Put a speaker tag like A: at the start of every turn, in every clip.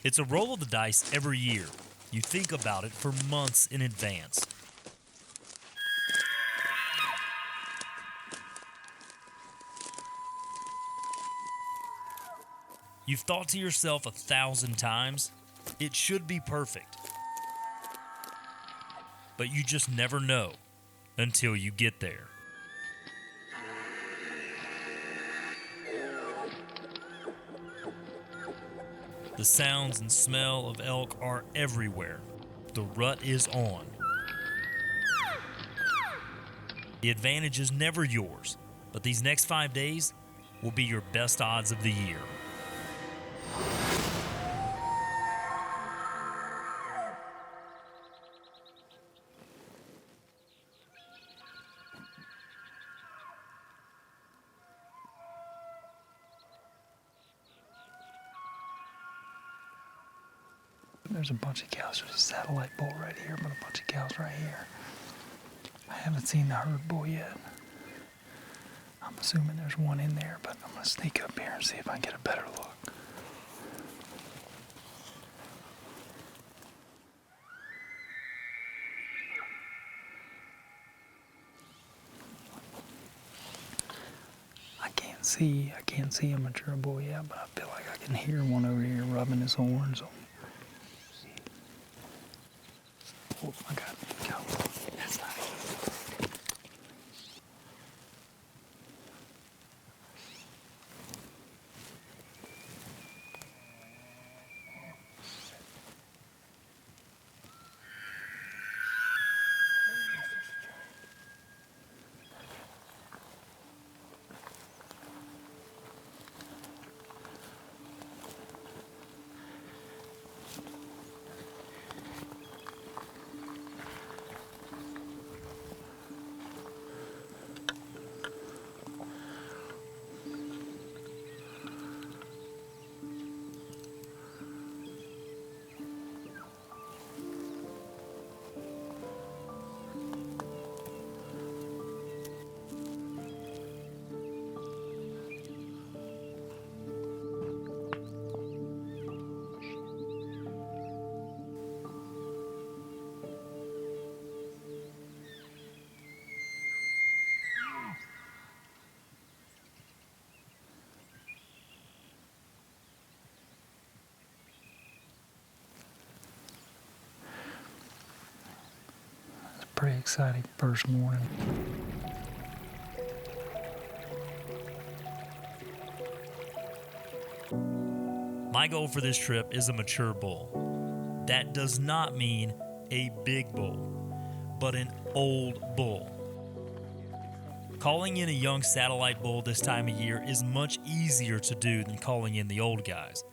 A: It's a roll of the dice every year. You think about it for months in advance. You've thought to yourself 1,000 times, it should be perfect. But you just never know until you get there. The sounds and smell of elk are everywhere. The rut is on. The advantage is never yours, but these next 5 days will be your best odds of the year.
B: There's a bunch of cows. There's a satellite bull right here, but a bunch of cows right here. I haven't seen the herd bull yet. I'm assuming there's one in there, but I'm going to sneak up here and see if I can get a better look. I can't see a mature bull yet, but I feel like I can hear one over here rubbing his horns. Oh my God, go. That's not it. Pretty exciting first morning.
A: My goal for this trip is a mature bull. That does not mean a big bull, but an old bull. Calling in a young satellite bull this time of year is much easier to do than calling in the old guys.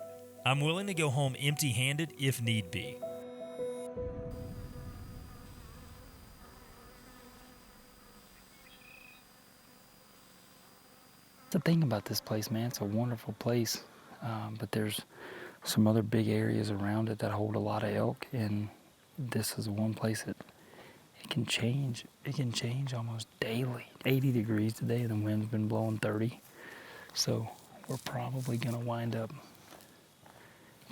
A: I'm willing to go home empty-handed if need be.
B: The thing about this place, man, it's a wonderful place, but there's some other big areas around it that hold a lot of elk, and this is one place that it can change. It can change almost daily. 80 degrees today, and the wind's been blowing 30. So we're probably going to wind up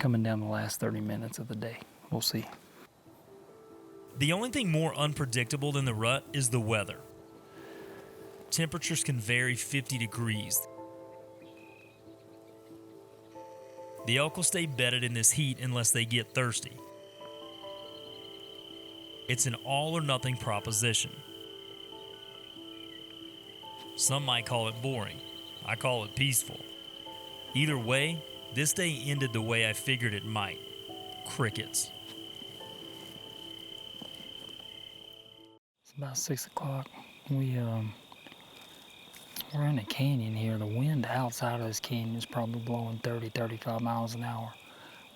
B: coming down the last 30 minutes of the day. We'll see.
A: The only thing more unpredictable than the rut is the weather. Temperatures can vary 50 degrees. The elk will stay bedded in this heat unless they get thirsty. It's an all or nothing proposition. Some might call it boring. I call it peaceful. Either way, this day ended the way I figured it might. Crickets.
B: It's about 6 o'clock. We're in a canyon here. The wind outside of this canyon is probably blowing 30, 35 miles an hour.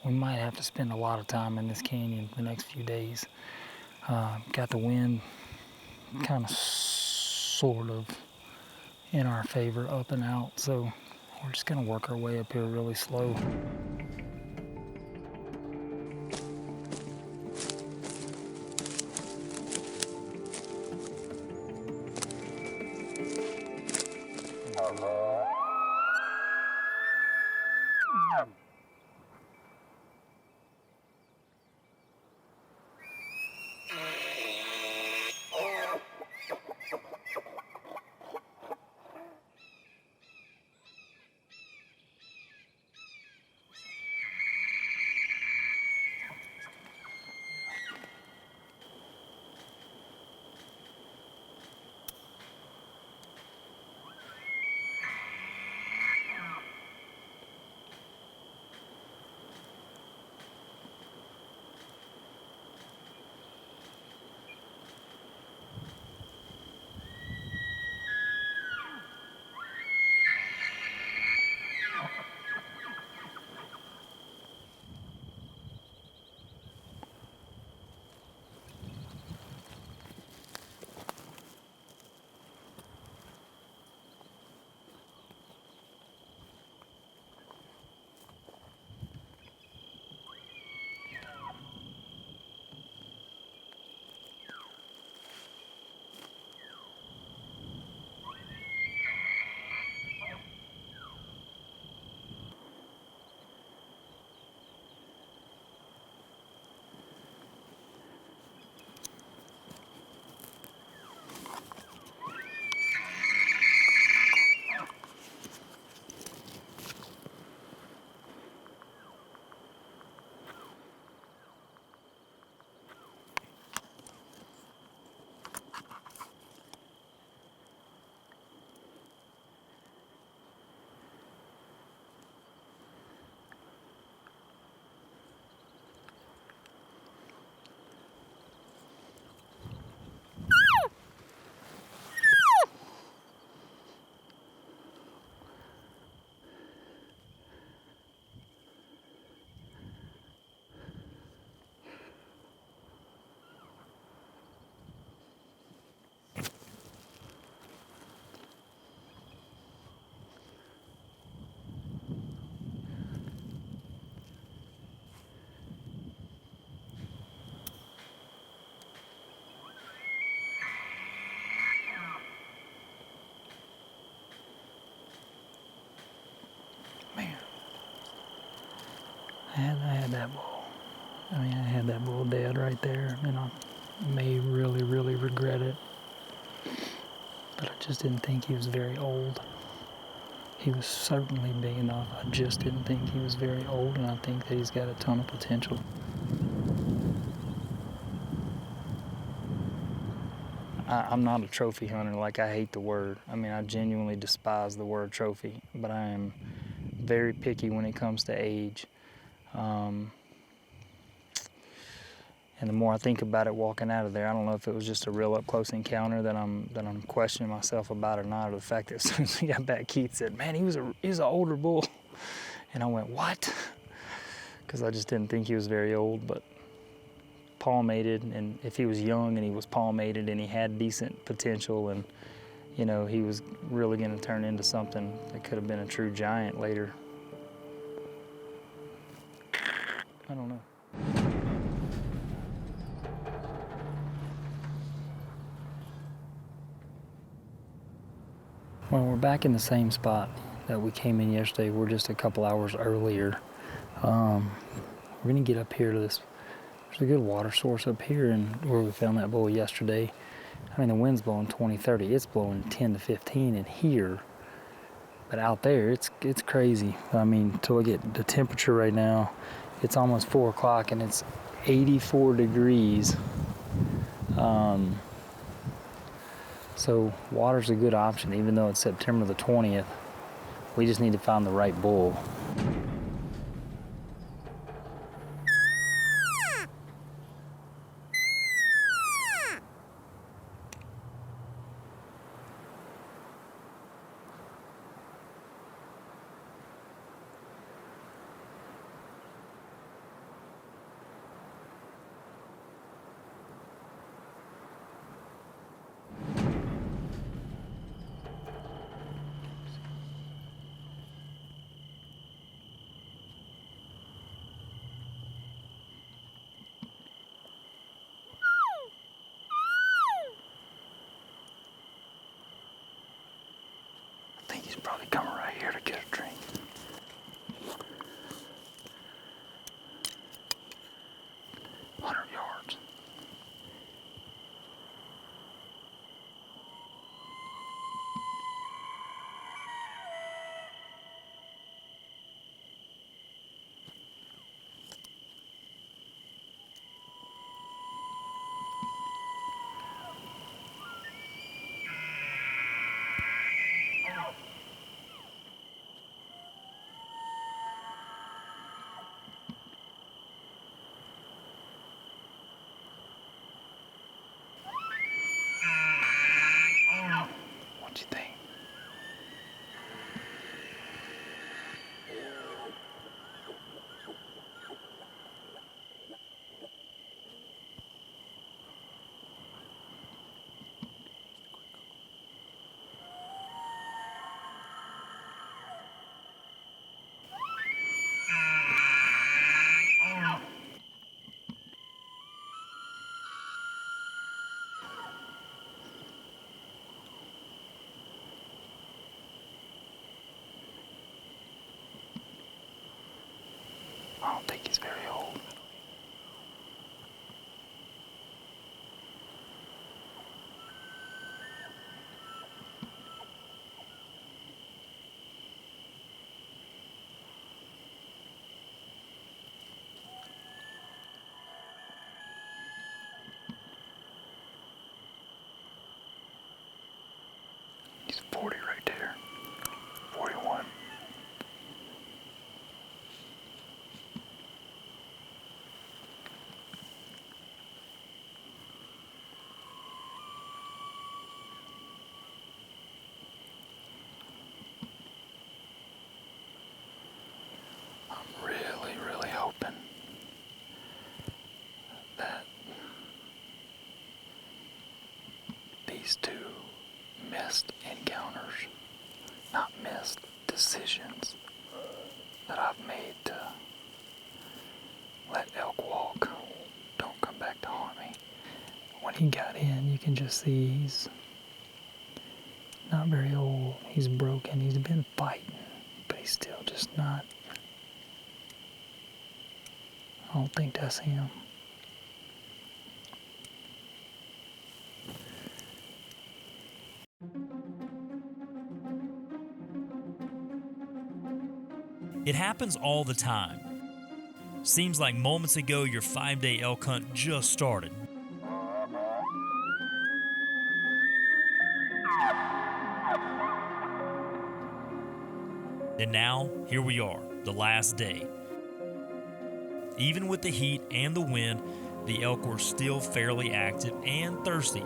B: We might have to spend a lot of time in this canyon the next few days. Got the wind kind of sort of in our favor, up and out. So We're just gonna work our way up here really slow. Man, I had that bull. I mean, I had that bull dead right there, and I may really, really regret it. But I just didn't think he was very old. He was certainly big enough. I just didn't think he was very old, and I think that he's got a ton of potential. I'm not a trophy hunter. Like, I hate the word. I mean, I genuinely despise the word trophy, but I am very picky when it comes to age. And the more I think about it walking out of there, I don't know if it was just a real up-close encounter that I'm questioning myself about or not, or the fact that as soon as we got back, Keith said, "Man, he was an older bull," and I went, "What?" Because I just didn't think he was very old, but palmated, and if he was young and he was palmated and he had decent potential, and you know, he was really going to turn into something that could have been a true giant later. I don't know. Well, we're back in the same spot that we came in yesterday. We're just a couple hours earlier. We're gonna get up here to this. There's a good water source up here, and where we found that bull yesterday. I mean, the wind's blowing 20, 30. It's blowing 10 to 15 in here, but out there, it's crazy. I mean, to look at the temperature right now, it's almost 4 o'clock, and it's 84 degrees. So water's a good option, even though it's September the 20th. We just need to find the right bull. think he's probably coming right here to get a drink. Yards. What you think? I don't think he's very old. He's 40 right there. 41. I'm really, really hoping that these two missed encounters, not missed decisions that I've made to let elk walk, don't come back to haunt me. When he got in, you can just see he's not very old. He's broken. He's been fighting, but he's still just not. I don't think that's him.
A: It happens all the time. Seems like moments ago your 5-day elk hunt just started. And now, here we are, the last day. Even with the heat and the wind, the elk were still fairly active and thirsty.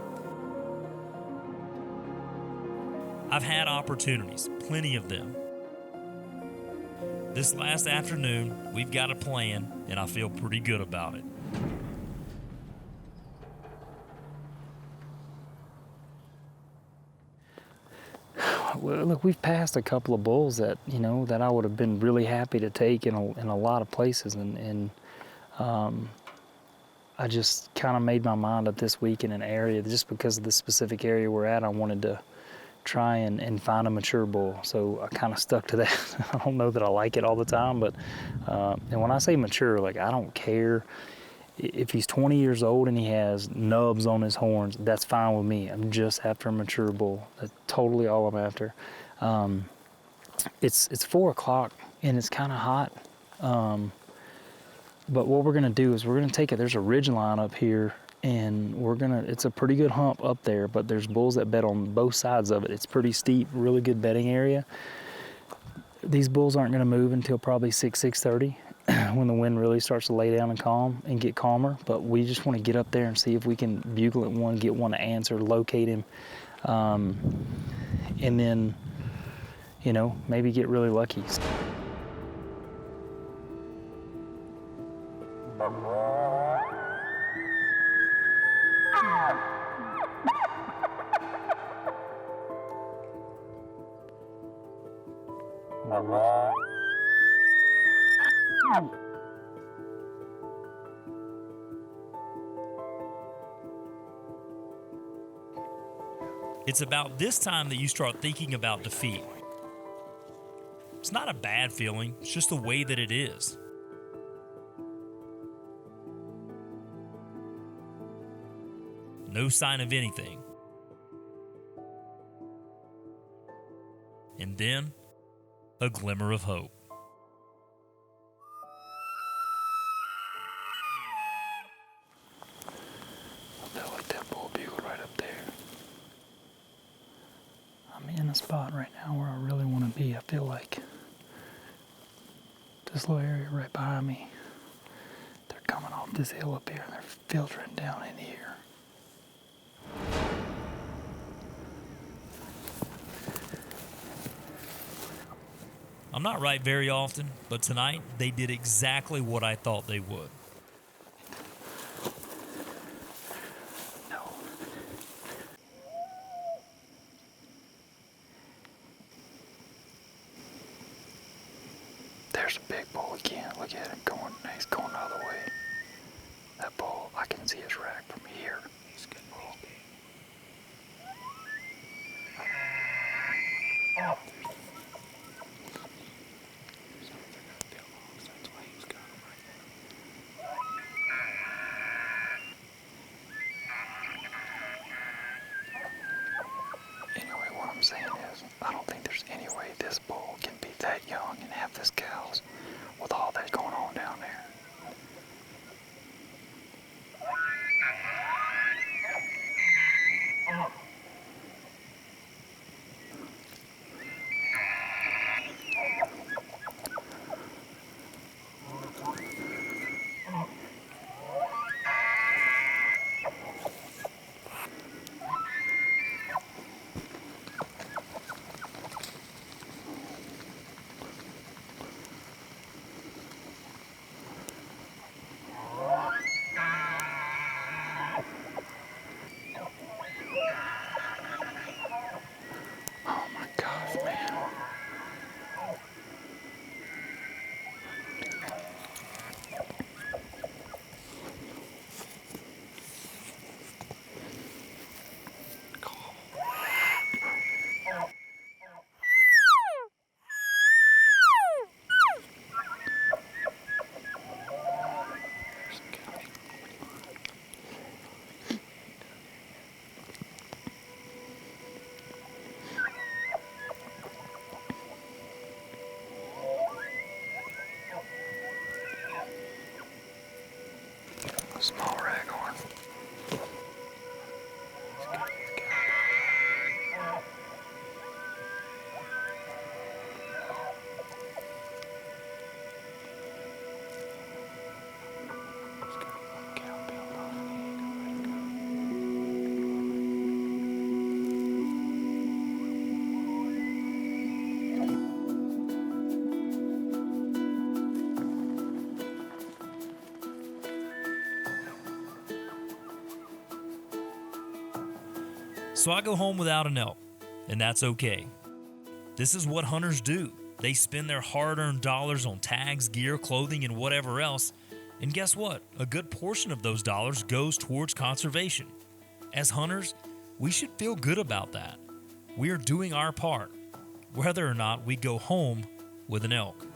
A: I've had opportunities, plenty of them. This last afternoon, we've got a plan, and I feel pretty good about it.
B: Well, look, we've passed a couple of bulls that that I would have been really happy to take in a lot of places, and I just kind of made my mind up this week in an area just because of the specific area we're at. I wanted to try and find a mature bull, so I kind of stuck to that. I don't know that I like it all the time, but and when I say mature, like, I don't care if he's 20 years old and he has nubs on his horns. That's fine with me. I'm just after a mature bull. That's totally all I'm after. It's 4 o'clock and it's kind of hot, but what we're gonna do is we're gonna take it. There's a ridge line up here, and it's a pretty good hump up there, but there's bulls that bed on both sides of it. It's pretty steep, really good bedding area. These bulls aren't gonna move until probably 6:30 when the wind really starts to lay down and calm and get calmer. But we just want to get up there and see if we can bugle at one, get one to answer, locate him, and then, maybe get really lucky.
A: It's about this time that you start thinking about defeat. It's not a bad feeling, it's just the way that it is. No sign of anything. And then, a glimmer of hope.
B: I feel like that bull bugle right up there. I'm in a spot right now where I really want to be. I feel like this little area right behind me, they're coming off this hill up here and they're filtering down in here.
A: I'm not right very often, but tonight they did exactly what I thought they would.
B: No. There's a big bull again. Look at him going. He's going the other way. That bull, I can see his rack from here. He's a good bull. Anyway, what I'm saying is, I don't think there's any way this bull can be that young and have this cows with all that going on down there. Oh my gosh, man. Small raghorn.
A: So I go home without an elk, and that's okay. This is what hunters do. They spend their hard-earned dollars on tags, gear, clothing, and whatever else. And guess what? A good portion of those dollars goes towards conservation. As hunters, we should feel good about that. We are doing our part, whether or not we go home with an elk.